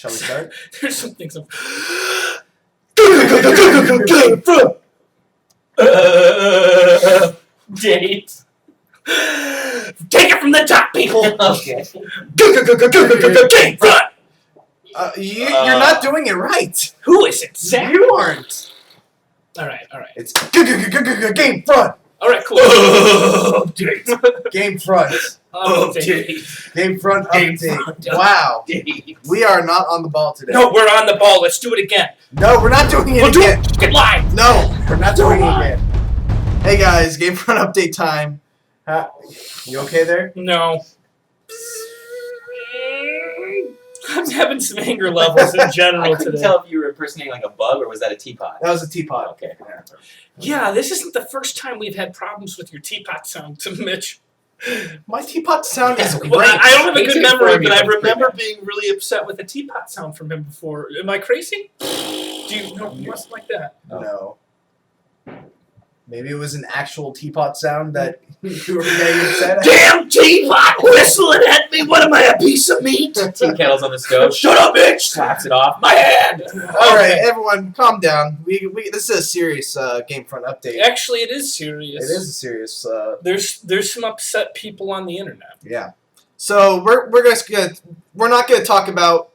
Shall we start? There's some things. Date. Take it from the top, people. Okay. GameFront. You're not doing it right. Who is it? Zach? You aren't. All right. It's GameFront. All right, cool. GameFront. GameFront update. Wow. We are not on the ball today. No, we're on the ball. Let's do it again. No, we're not doing it again. Get live. No, we're not doing it again. Hey guys, GameFront update time. You okay there? No. I'm having some anger levels in general I couldn't today. tell if you were impersonating like a bug or was that a teapot? That was a teapot. Okay. Yeah, this isn't the first time we've had problems with your teapot sound, Mitch. My teapot sound is great. Well, I don't have a good memory, but I formula. remember being really upset with the teapot sound from him before. Am I crazy? Do you know something like that? No. Maybe it was an actual teapot sound that you were getting upset at. Damn teapot whistling at me! What am I, a piece of meat? Tea kettle's on the stove. Shut up, bitch! Slaps it off. My hand! All right, everyone, calm down. This is a serious GameFront update. Actually, it is serious. It is a serious. There's some upset people on the internet. Yeah. So we're not gonna talk about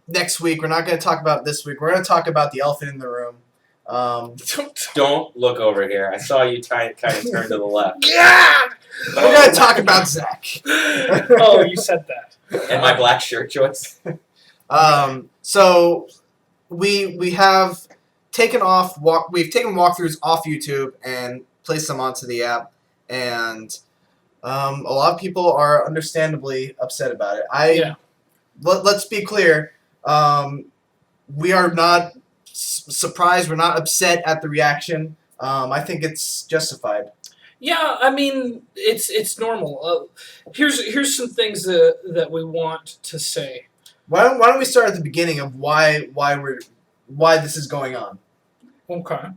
next week. We're not gonna talk about this week. We're gonna talk about the elephant in the room. Don't look over here. I saw you kind of turn to the left. Yeah! We're gonna talk about Zach. Oh, you said that. And my black shirt choice. So we have taken walkthroughs off YouTube and placed them onto the app, and a lot of people are understandably upset about it. Let's be clear. We are not surprised. We're not upset at the reaction. I think it's justified. Yeah, I mean it's normal. Here's some things that we want to say. Why don't we start at the beginning of why this is going on? Okay.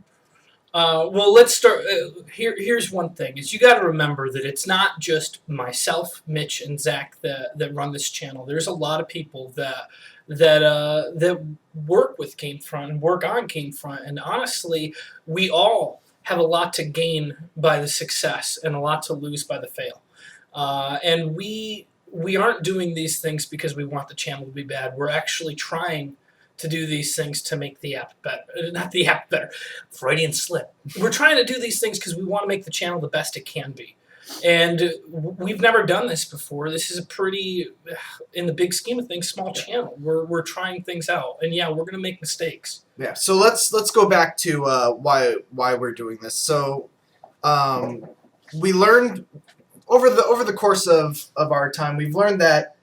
Well, let's start. Here's one thing: is you got to remember that it's not just myself, Mitch, and Zach that run this channel. There's a lot of people that work with GameFront and work on GameFront, and honestly, we all have a lot to gain by the success and a lot to lose by the fail. And we aren't doing these things because we want the channel to be bad. We're actually trying to do these things to make the app better. Not the app better. Freudian slip. We're trying to do these things because we want to make the channel the best it can be. And we've never done this before. This is a pretty, in the big scheme of things, small channel. We're trying things out, and yeah, we're gonna make mistakes. Yeah. So let's go back to why we're doing this. So we learned over the course of our time, we've learned that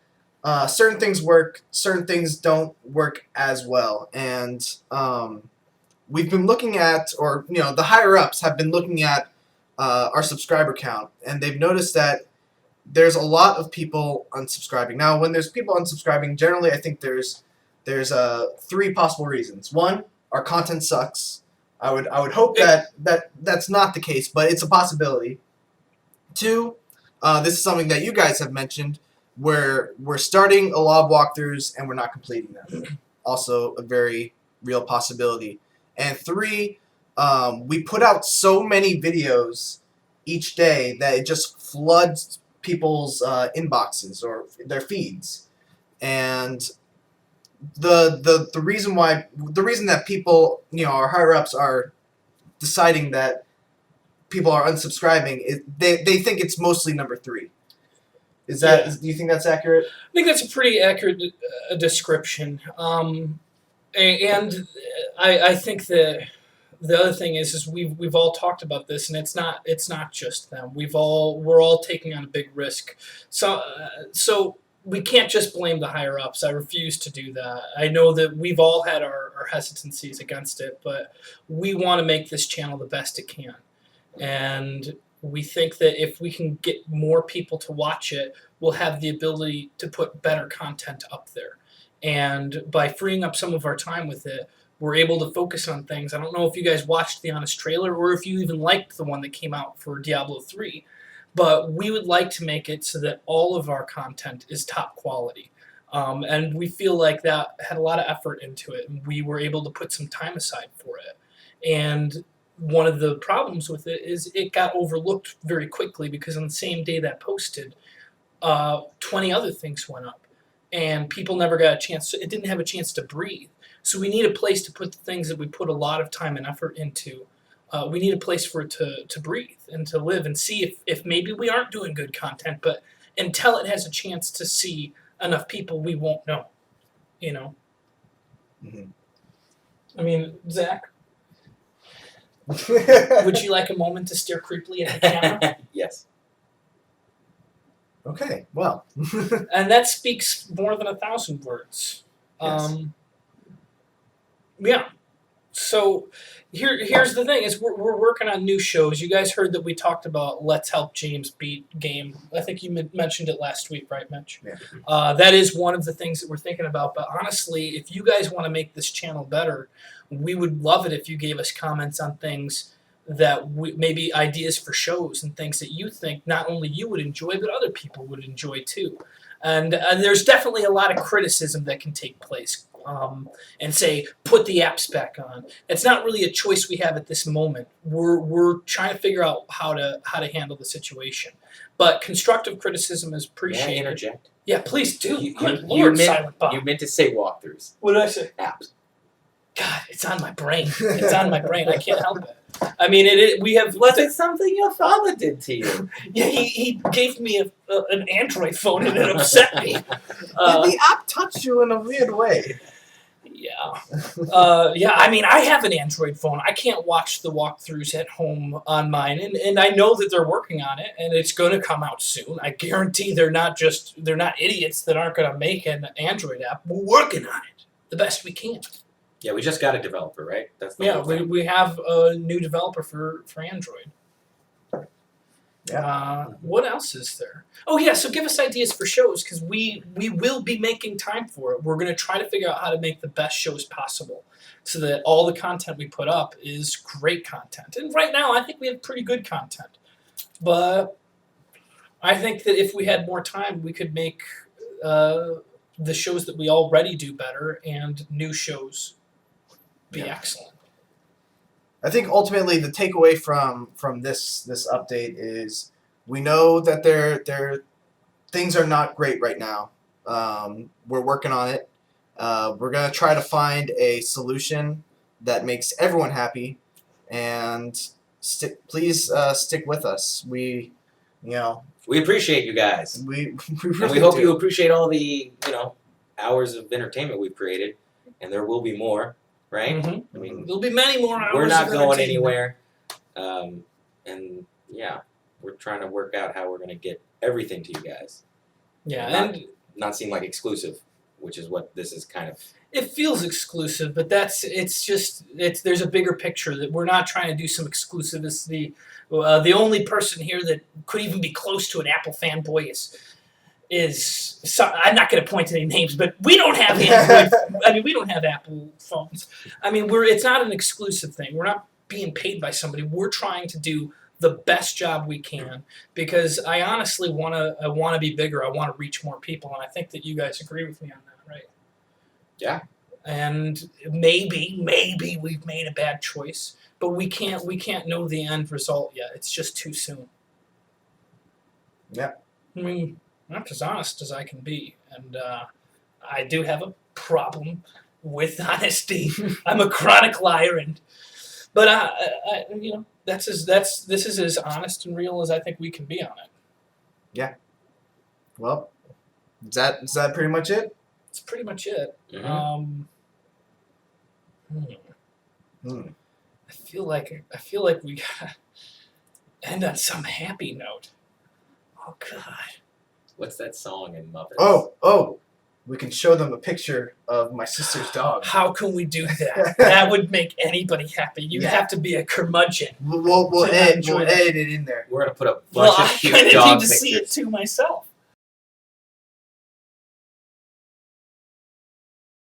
certain things work, certain things don't work as well, and we've been looking at, or the higher ups have been looking at our subscriber count, and they've noticed that there's a lot of people unsubscribing. Now, when there's people unsubscribing, generally I think there's three possible reasons. One, our content sucks. I would hope that's not the case, but it's a possibility. Two, this is something that you guys have mentioned, where we're starting a lot of walkthroughs and we're not completing them. Also a very real possibility. And three, we put out so many videos each day that it just floods people's inboxes or their feeds. And the reason that people, our higher ups are deciding that people are unsubscribing is they think it's mostly number three. Is that? Do you think that's accurate? I think that's a pretty accurate description. And I think that the other thing is we've all talked about this, and it's not just them. We're all taking on a big risk. So we can't just blame the higher ups. I refuse to do that. I know that we've all had our hesitancies against it, but we want to make this channel the best it can. And we think that if we can get more people to watch it, we'll have the ability to put better content up there. And by freeing up some of our time with it, we're able to focus on things. I don't know if you guys watched the Honest trailer or if you even liked the one that came out for Diablo 3, but we would like to make it so that all of our content is top quality. And we feel like that had a lot of effort into it, and we were able to put some time aside for it. And one of the problems with it is it got overlooked very quickly because on the same day that posted, 20 other things went up, and people never got a chance. It didn't have a chance to breathe. So we need a place to put the things that we put a lot of time and effort into. We need a place for it to breathe and to live and see if maybe we aren't doing good content, but until it has a chance to see enough people, we won't know. You know. Mhm. I mean, Zach, would you like a moment to stare creepily at the camera? Yes. Okay, well. And that speaks more than 1,000 words. Yes. Yeah. So here's the thing: is we're working on new shows. You guys heard that we talked about Let's Help James Beat Game. I think you mentioned it last week, right, Mitch? Yeah. That is one of the things that we're thinking about. But honestly, if you guys want to make this channel better, we would love it if you gave us comments on things that maybe ideas for shows and things that you think not only you would enjoy, but other people would enjoy too. And there's definitely a lot of criticism that can take place. And say, put the apps back on. It's not really a choice we have at this moment. We're trying to figure out how to handle the situation. But constructive criticism is May I appreciated. interject? Yeah, please do. You Good Lord, Silent Bob. You meant to say walkthroughs. What did I say? Apps. God, it's on my brain. It's on my brain. I can't help it. I mean, we have. Was it something your father did to you? Yeah, he gave me an Android phone and it upset me. The app touched you in a weird way. Yeah. Yeah, I mean, I have an Android phone. I can't watch the walkthroughs at home on mine, and I know that they're working on it, and it's going to come out soon. I guarantee they're not idiots that aren't going to make an Android app. We're working on it the best we can. Yeah, we just got a developer, right? That's the Yeah, whole thing. we have a new developer for Android. Yeah. What else is there? Oh yeah, so give us ideas for shows because we will be making time for it. We're going to try to figure out how to make the best shows possible so that all the content we put up is great content. And right now I think we have pretty good content. But I think that if we had more time we could make the shows that we already do better and new shows be excellent. I think ultimately the takeaway from this update is we know that their things are not great right now. We're working on it. We're gonna try to find a solution that makes everyone happy, and please stick with us. We appreciate you guys. we And really we hope do. you appreciate all the hours of entertainment we've created, and there will be more, right? Mhm. I mean, There'll be many more hours. we're not of going entertainment. anywhere, and yeah, we're trying to work out how we're going to get everything to you guys. Yeah, Not- and Not seem like exclusive, which is what this is kind of. it feels exclusive, but there's a bigger picture that we're not trying to do some exclusivity. The only person here that could even be close to an Apple fanboy is I'm not going to point to any names, but we don't have Android. I mean, we don't have Apple phones. I mean, it's not an exclusive thing. We're not being paid by somebody. We're trying to do the best job we can because I honestly want to be bigger. I want to reach more people, and I think that you guys agree with me on that, right? Yeah. And maybe we've made a bad choice, but we can't know the end result yet. It's just too soon. Yeah. I mean, I'm as honest as I can be, and I do have a problem with honesty. I'm a chronic liar, but this is as honest and real as I think we can be on it. Well, is that pretty much it? That's pretty much it. Mhm. I feel like we gotta end on some happy note. Oh God. What's that song in Muppets? Oh, we can show them a picture of my sister's dog. How can we do that? That would make anybody happy. You have to be a curmudgeon. We'll To edit enjoy it in there. We're gonna put a bunch Well, of I cute kind of dog need to see it pictures. too myself.